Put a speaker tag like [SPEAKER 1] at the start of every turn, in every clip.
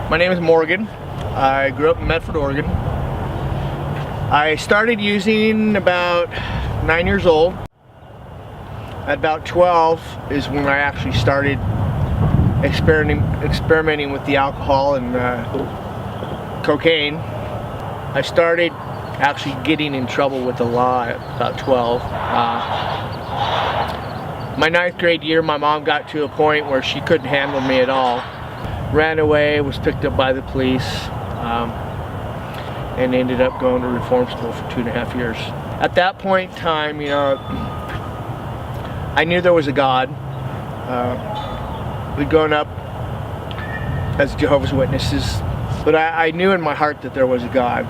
[SPEAKER 1] My name is Morgan. I grew up in Medford, Oregon. I started using about 9 years old. At about 12 is when I actually started experimenting with the alcohol and cocaine. I started actually getting in trouble with the law at about 12. My 9th grade year, my mom got to a point where she couldn't handle me at all. Ran away, was picked up by the police, and ended up going to reform school for 2.5 years. At that point in time, I knew there was a God. We'd grown up as Jehovah's Witnesses, but I knew in my heart that there was a God.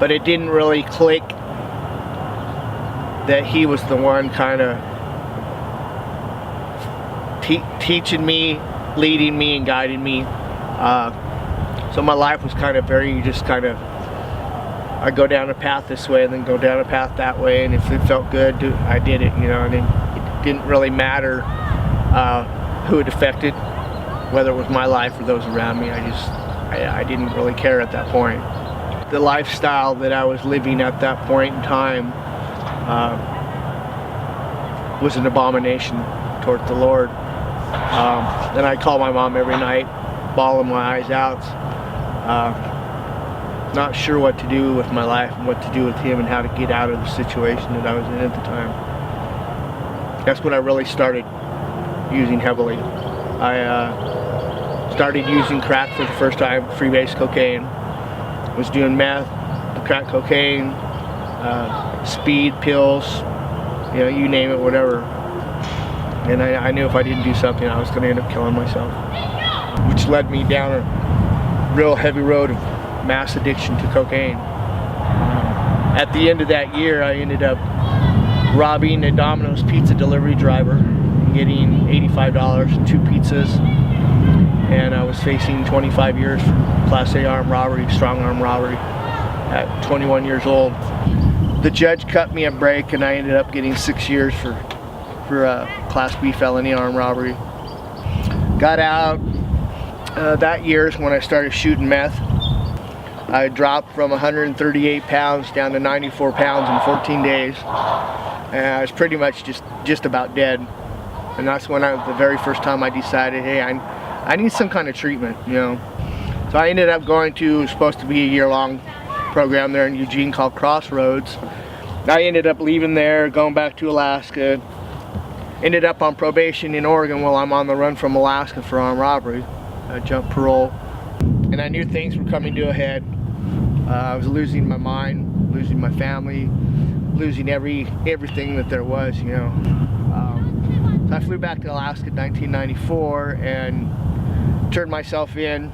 [SPEAKER 1] But it didn't really click that He was the one kind of teaching me, leading me, and guiding me. So my life was kind of very I go down a path this way and then go down a path that way, and if it felt good, I did it, and it didn't really matter who it affected, whether it was my life or those around me. I didn't really care at that point. The lifestyle that I was living at that point in time was an abomination toward the Lord. And I call my mom every night, bawling my eyes out, not sure what to do with my life and what to do with Him and how to get out of the situation that I was in at the time. That's when I really started using heavily. I started using crack for the first time, freebase cocaine. Was doing meth, crack cocaine, speed, pills, you name it, whatever. And I knew if I didn't do something, I was going to end up killing myself, which led me down a real heavy road of mass addiction to cocaine. At the end of that year, I ended up robbing a Domino's pizza delivery driver, getting $85 and 2 pizzas, and I was facing 25 years for Class A armed robbery, strong arm robbery, at 21 years old. The judge cut me a break, and I ended up getting 6 years for Class B felony armed robbery. Got out. That year is when I started shooting meth. I dropped from 138 pounds down to 94 pounds in 14 days. And I was pretty much just about dead. And that's when the very first time I decided, hey, I need some kind of treatment, So I ended up going to, it was supposed to be a year-long program there in Eugene called Crossroads. I ended up leaving there, going back to Alaska. Ended up on probation in Oregon while I'm on the run from Alaska for armed robbery. I jumped parole. And I knew things were coming to a head. I was losing my mind, losing my family, losing everything that there was, So I flew back to Alaska in 1994 and turned myself in.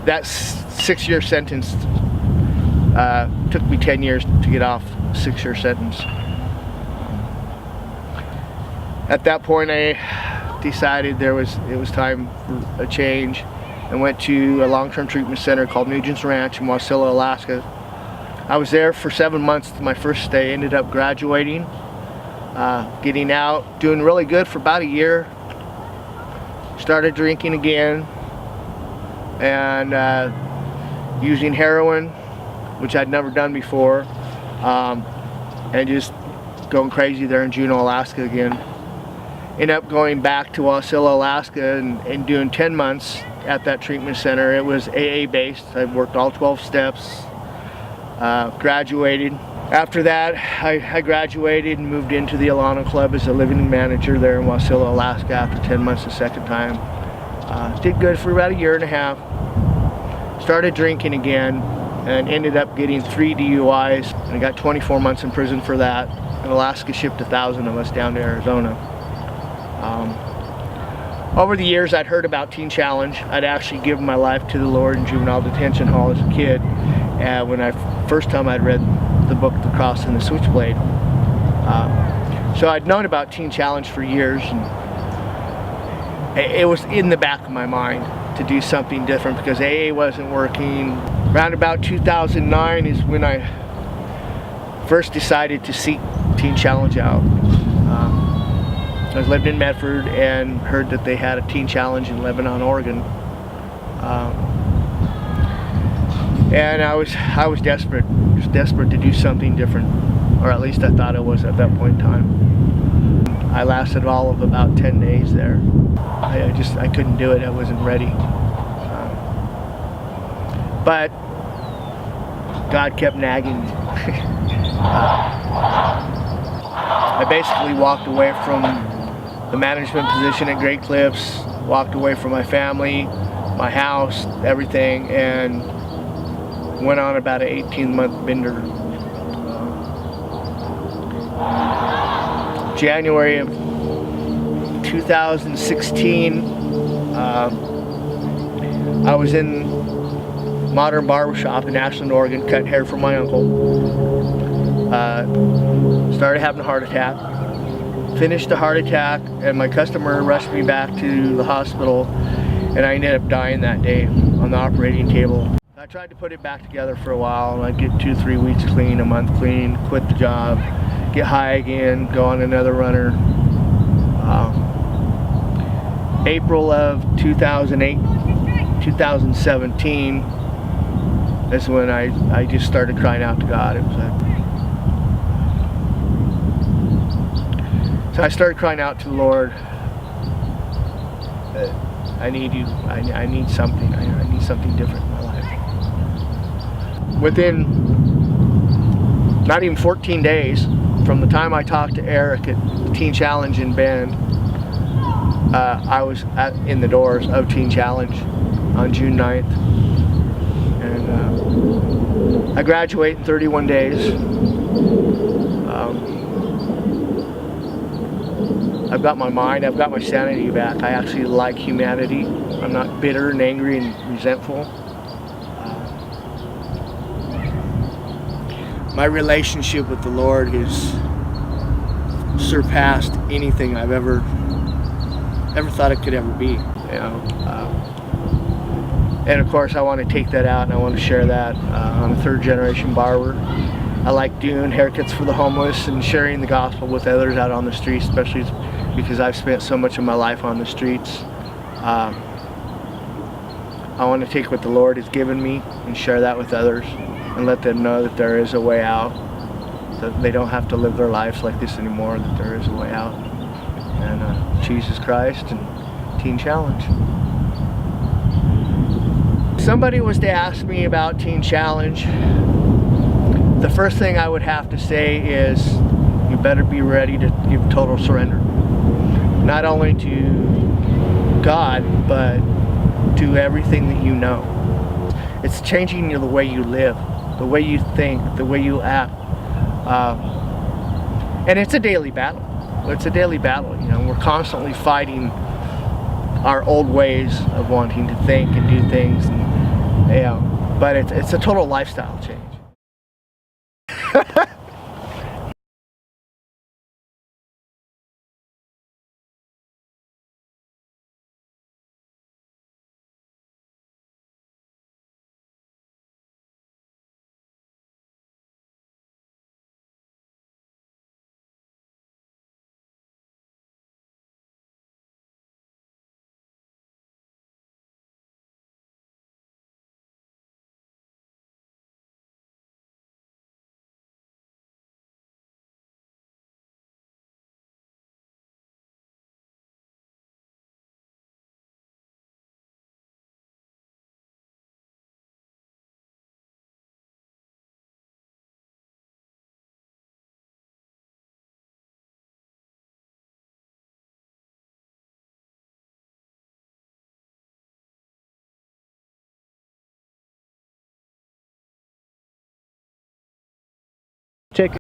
[SPEAKER 1] That 6-year sentence took me 10 years to get off a 6-year sentence. At that point, I decided it was time for a change and went to a long-term treatment center called Nugent's Ranch in Wasilla, Alaska. I was there for 7 months. My first stay, ended up graduating, getting out, doing really good for about a year. Started drinking again and using heroin, which I'd never done before, and just going crazy there in Juneau, Alaska again. Ended up going back to Wasilla, Alaska and doing 10 months at that treatment center. It was AA based. I worked all 12 steps, graduated. After that, I graduated and moved into the Alano Club as a living manager there in Wasilla, Alaska after 10 months the second time. Did good for about a year and a half. Started drinking again and ended up getting 3 DUIs, and I got 24 months in prison for that. And Alaska shipped 1,000 of us down to Arizona. Over the years, I'd heard about Teen Challenge. I'd actually given my life to the Lord in juvenile detention hall as a kid. When first time I'd read the book, The Cross and the Switchblade. So I'd known about Teen Challenge for years, and it was in the back of my mind to do something different because AA wasn't working. Around about 2009 is when I first decided to seek Teen Challenge out. I lived in Medford and heard that they had a teen challenge in Lebanon, Oregon. And I was desperate, just desperate to do something different, or at least I thought I was at that point in time. I lasted all of about 10 days there. I couldn't do it. I wasn't ready. But God kept nagging me. I basically walked away from the management position at Great Cliffs, walked away from my family, my house, everything, and went on about an 18-month bender. January of 2016, I was in Modern Barbershop in Ashland, Oregon, cutting hair for my uncle. Started having a heart attack. Finished the heart attack, and my customer rushed me back to the hospital, and I ended up dying that day on the operating table. I tried to put it back together for a while, and I'd get 2-3 weeks clean, a month clean, quit the job, get high again, go on another runner. April of 2017 is when I just started crying out to God. It was so I started crying out to the Lord. I need you. I need something. I need something different in my life. Within not even 14 days from the time I talked to Eric at Teen Challenge in Bend, I was in the doors of Teen Challenge on June 9th. And I graduate in 31 days. I've got my mind, I've got my sanity back. I actually like humanity. I'm not bitter and angry and resentful. My relationship with the Lord has surpassed anything I've ever thought it could ever be. You know, and of course I want to take that out and I want to share that. I'm a third-generation barber. I like doing haircuts for the homeless and sharing the gospel with others out on the streets, especially because I've spent so much of my life on the streets. I want to take what the Lord has given me and share that with others and let them know that there is a way out, that they don't have to live their lives like this anymore, that there is a way out. And Jesus Christ and Teen Challenge. If somebody was to ask me about Teen Challenge, the first thing I would have to say is you better be ready to give total surrender. Not only to God, but to everything that you know. It's changing the way you live, the way you think, the way you act. And it's a daily battle. It's a daily battle. You know, we're constantly fighting our old ways of wanting to think and do things. And, you know, but it's a total lifestyle change. Check.